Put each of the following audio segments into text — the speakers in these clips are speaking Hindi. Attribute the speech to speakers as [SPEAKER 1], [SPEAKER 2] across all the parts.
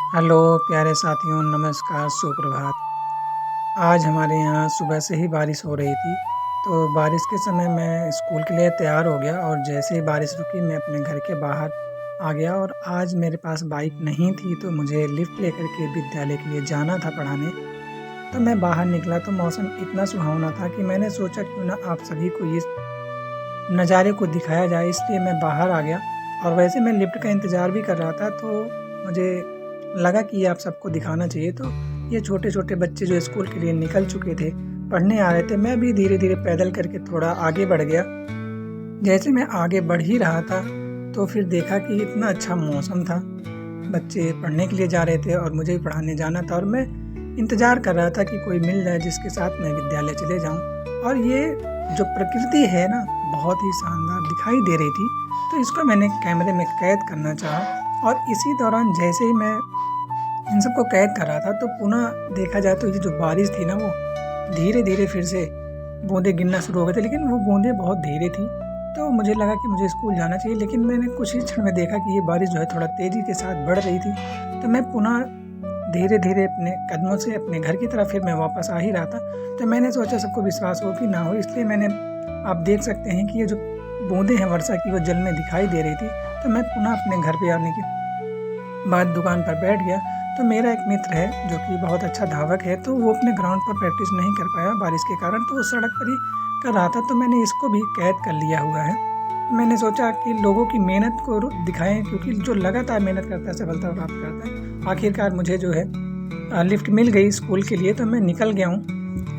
[SPEAKER 1] हेलो प्यारे साथियों, नमस्कार, सुप्रभात। आज हमारे यहाँ सुबह से ही बारिश हो रही थी, तो बारिश के समय मैं स्कूल के लिए तैयार हो गया और जैसे ही बारिश रुकी मैं अपने घर के बाहर आ गया और आज मेरे पास बाइक नहीं थी तो मुझे लिफ्ट लेकर के विद्यालय के लिए जाना था पढ़ाने। तो मैं बाहर निकला तो मौसम इतना सुहावना था कि मैंने सोचा क्यों ना आप सभी को इस नज़ारे को दिखाया जाए, इसलिए मैं बाहर आ गया। और वैसे मैं लिफ्ट का इंतज़ार भी कर रहा था तो मुझे लगा कि ये आप सबको दिखाना चाहिए। तो ये छोटे-छोटे बच्चे जो स्कूल के लिए निकल चुके थे, पढ़ने आ रहे थे, मैं भी धीरे-धीरे पैदल करके थोड़ा आगे बढ़ गया। जैसे मैं आगे बढ़ ही रहा था, तो फिर देखा कि इतना अच्छा मौसम था, बच्चे पढ़ने के लिए जा रहे थे और मुझे भी पढ़ाने जाना था और मैं इंतज़ार कर रहा था कि कोई मिल जाए जिसके साथ मैं विद्यालय चले जाऊँ। और ये जो प्रकृति है ना, बहुत ही शानदार दिखाई दे रही थी, तो इसको मैंने कैमरे में कैद करना चाहा। और इसी दौरान जैसे ही मैं इन सबको कैद कर रहा था तो पुनः देखा जाए तो ये जो बारिश थी ना, वो धीरे-धीरे फिर से बूँदें गिरना शुरू हो गए थे, लेकिन वो बूँदें बहुत धीरे थी। तो मुझे लगा कि मुझे स्कूल जाना चाहिए, लेकिन मैंने कुछ ही क्षण में देखा कि ये बारिश जो है थोड़ा तेज़ी के साथ बढ़ रही थी। तो मैं पुनः धीरे-धीरे अपने कदमों से अपने घर की तरफ फिर मैं वापस आ ही रहा था। तो मैंने सोचा सबको विश्वास हो कि ना हो, इसलिए मैंने, आप देख सकते हैं कि ये जो बूँदें हैं वर्षा की वो जल में दिखाई दे रही थी। तो मैं पुनः अपने घर पे आने के बाद दुकान पर बैठ गया। तो मेरा एक मित्र है जो कि बहुत अच्छा धावक है, तो वो अपने ग्राउंड पर प्रैक्टिस नहीं कर पाया बारिश के कारण, तो वो सड़क पर ही कर रहा था। तो मैंने इसको भी कैद कर लिया हुआ है। मैंने सोचा कि लोगों की मेहनत को दिखाएं, क्योंकि जो लगातार मेहनत करता है सफलता प्राप्त करता है। आखिरकार मुझे जो है लिफ्ट मिल गई स्कूल के लिए, तो मैं निकल गया हूँ।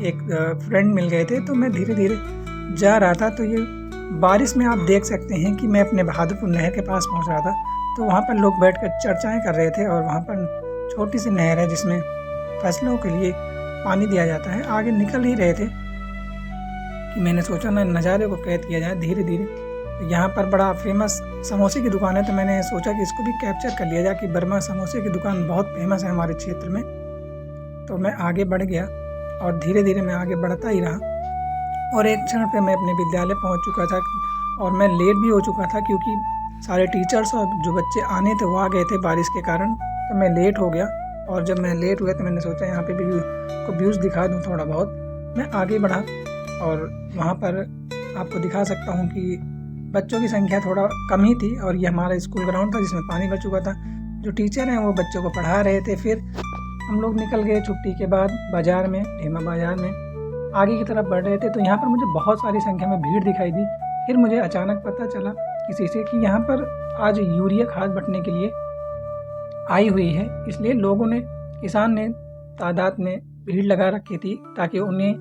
[SPEAKER 1] एक फ्रेंड मिल गए थे, तो मैं धीरे-धीरे जा रहा था। तो ये बारिश में आप देख सकते हैं कि मैं अपने बहादुरपुर नहर के पास पहुँच रहा था। तो वहाँ पर लोग बैठकर चर्चाएँ कर रहे थे और वहाँ पर छोटी सी नहर है जिसमें फसलों के लिए पानी दिया जाता है। आगे निकल ही रहे थे कि मैंने सोचा ना नज़ारे को कैद किया जाए धीरे-धीरे। यहाँ पर बड़ा फेमस समोसे की दुकान है, तो मैंने सोचा कि इसको भी कैप्चर कर लिया जाए कि बर्मा समोसे की दुकान बहुत फेमस है हमारे क्षेत्र में। तो मैं आगे बढ़ गया और धीरे-धीरे मैं आगे बढ़ता ही रहा और एक क्षण पे मैं अपने विद्यालय पहुँच चुका था और मैं लेट भी हो चुका था, क्योंकि सारे टीचर्स और जो बच्चे आने थे वो आ गए थे बारिश के कारण। तो मैं लेट हो गया और जब मैं लेट हुआ तो मैंने सोचा यहाँ पे भी को व्यूज़ दिखा दूँ थोड़ा बहुत। मैं आगे बढ़ा और वहाँ पर आपको दिखा सकता हूँ कि बच्चों की संख्या थोड़ा कम ही थी और ये हमारा स्कूल ग्राउंड था जिसमें पानी भर चुका था। जो टीचर हैं वो बच्चों को पढ़ा रहे थे। फिर हम लोग निकल गए छुट्टी के बाद बाज़ार में, ढेमा बाज़ार में आगे की तरफ बढ़ रहे थे। तो यहाँ पर मुझे बहुत सारी संख्या में भीड़ दिखाई दी। फिर मुझे अचानक पता चला किसी से कि यहाँ पर आज यूरिया खाद बँटने के लिए आई हुई है, इसलिए लोगों ने, किसान ने तादाद में भीड़ लगा रखी थी ताकि उन्हें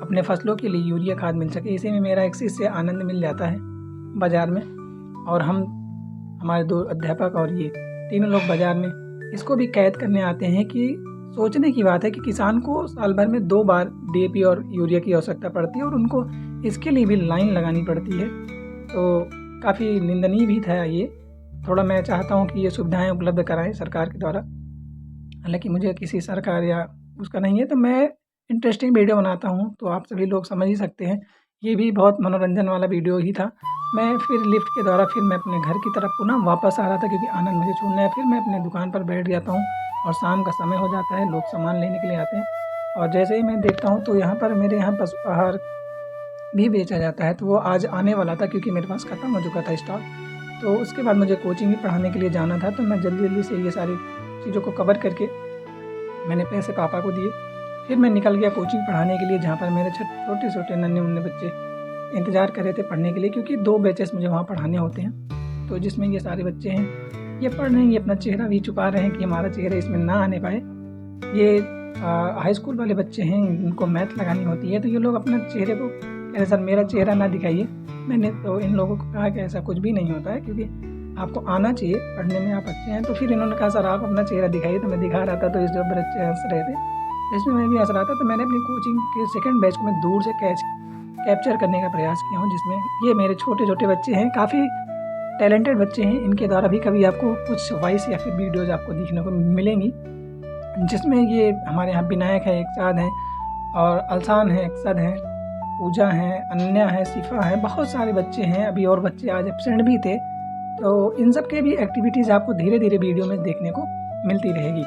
[SPEAKER 1] अपने फसलों के लिए यूरिया खाद मिल सके। इसी में मेरा एक इससे आनंद मिल जाता है बाज़ार में। और हम, हमारे 2 अध्यापक और ये तीनों लोग बाज़ार में इसको भी कैद करने आते हैं कि सोचने की बात है कि किसान को साल भर में 2 बार डीएपी और यूरिया की आवश्यकता पड़ती है और उनको इसके लिए भी लाइन लगानी पड़ती है। तो काफ़ी निंदनीय भी था ये। थोड़ा मैं चाहता हूँ कि ये सुविधाएं उपलब्ध कराएं सरकार के द्वारा। हालांकि मुझे किसी सरकार या उसका नहीं है, तो मैं इंटरेस्टिंग वीडियो बनाता हूँ, तो आप सभी लोग समझ ही सकते हैं। ये भी बहुत मनोरंजन वाला वीडियो ही था। मैं फिर लिफ्ट के द्वारा फिर मैं अपने घर की तरफ पुनः वापस आ रहा था, क्योंकि आनंद मुझे छूना है। फिर मैं अपने दुकान पर बैठ जाता हूँ और शाम का समय हो जाता है, लोग सामान लेने के लिए आते हैं। और जैसे ही मैं देखता हूँ तो यहाँ पर मेरे यहाँ पशु आहार भी बेचा जाता है, तो वो आज आने वाला था क्योंकि मेरे पास ख़त्म हो चुका था स्टॉक। तो उसके बाद मुझे कोचिंग भी पढ़ाने के लिए जाना था, तो मैं जल्दी-जल्दी से ये सारी चीज़ों को कवर करके मैंने पैसे पापा को दिए। फिर मैं निकल गया कोचिंग पढ़ाने के लिए, जहाँ पर मेरे छोटे-छोटे नन्हे-मुन्ने बच्चे इंतज़ार कर रहे थे पढ़ने के लिए, क्योंकि 2 बैचेस मुझे वहाँ पढ़ाने होते हैं। तो जिसमें ये सारे बच्चे हैं, ये पढ़ रहे हैं, ये अपना चेहरा भी छुपा रहे हैं कि हमारा चेहरा इसमें ना आने पाए। ये हाई स्कूल वाले बच्चे हैं, इनको मैथ लगानी होती है, तो ये लोग अपना चेहरे को कह रहे, सर मेरा चेहरा ना दिखाइए। मैंने तो इन लोगों को कहा कि ऐसा कुछ भी नहीं होता है, क्योंकि आपको आना चाहिए, पढ़ने में आप अच्छे हैं। तो फिर इन्होंने कहा सर आप अपना चेहरा दिखाइए, तो मैं दिखा रहा था। तो इस जो बच्चे हंस रहे थे, इसमें मैं भी हंस रहा था। तो मैंने अपनी कोचिंग के सेकंड बैच को मैं दूर से कैप्चर करने का प्रयास किया हूँ, जिसमें ये मेरे छोटे-छोटे बच्चे हैं, काफ़ी टैलेंटेड बच्चे हैं। इनके द्वारा भी कभी आपको कुछ वॉइस या फिर वीडियोज़ आपको देखने को मिलेंगी, जिसमें ये हमारे यहाँ विनायक है, एकसाद हैं और अल्सान है, एकसद हैं, पूजा है, अनन्या है, शिफा है, बहुत सारे बच्चे हैं। अभी और बच्चे आज एब्सेंट भी थे। तो इन सब के भी एक्टिविटीज़ आपको धीरे-धीरे वीडियो में देखने को मिलती रहेगी।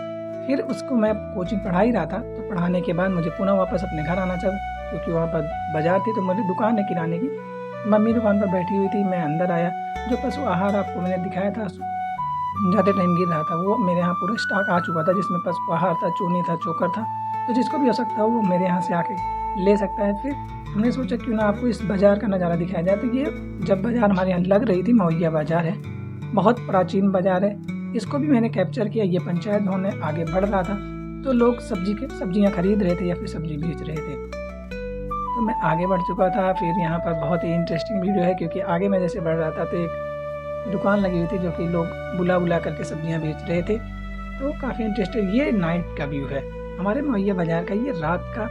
[SPEAKER 1] फिर उसको मैं कोचिंग पढ़ा ही रहा था, तो पढ़ाने के बाद मुझे पुनः वापस अपने घर आना चाहिए, क्योंकि वहाँ पर बाज़ार थी, तो मेरी दुकान है किराने की। मम्मी दुकान पर बैठी हुई थी, मैं अंदर आया। जो पशु आहार आपको मैंने दिखाया था ज़्यादा टाइम गिर रहा था, वो मेरे यहाँ पूरा स्टॉक आ चुका था, जिसमें पशु आहार था, चूनी था, चोकर था। तो जिसको भी आवश्यकता हो वो मेरे यहाँ से आके ले सकता है। फिर हमने सोचा क्यों ना आपको इस बाज़ार का नज़ारा दिखाया जाए। तो ये जब बाज़ार हमारे यहाँ लग रही थी, मवैया बाज़ार है, बहुत प्राचीन बाज़ार है, इसको भी मैंने कैप्चर किया। ये पंचायत भवन में आगे बढ़ रहा था, तो लोग सब्जियाँ खरीद रहे थे या फिर सब्जी बेच रहे थे, तो मैं आगे बढ़ चुका था। फिर यहाँ पर बहुत ही इंटरेस्टिंग वीडियो है, क्योंकि आगे मैं जैसे बढ़ रहा था तो एक दुकान लगी हुई थी, जो कि लोग बुला करके सब्जियाँ बेच रहे थे, तो काफ़ी इंटरेस्टिंग। ये नाइट का व्यू है हमारे मवैया बाज़ार का, ये रात का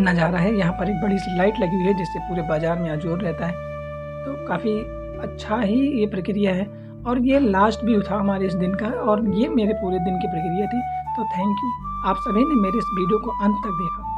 [SPEAKER 1] नज़ारा है। यहाँ पर एक बड़ी सी लाइट लगी हुई है, जिससे पूरे बाज़ार में अंजोर रहता है, तो काफ़ी अच्छा ही ये प्रक्रिया है। और ये लास्ट व्यू था हमारे इस दिन का, और ये मेरे पूरे दिन की प्रक्रिया थी। तो थैंक यू आप सभी ने मेरे इस वीडियो को अंत तक देखा।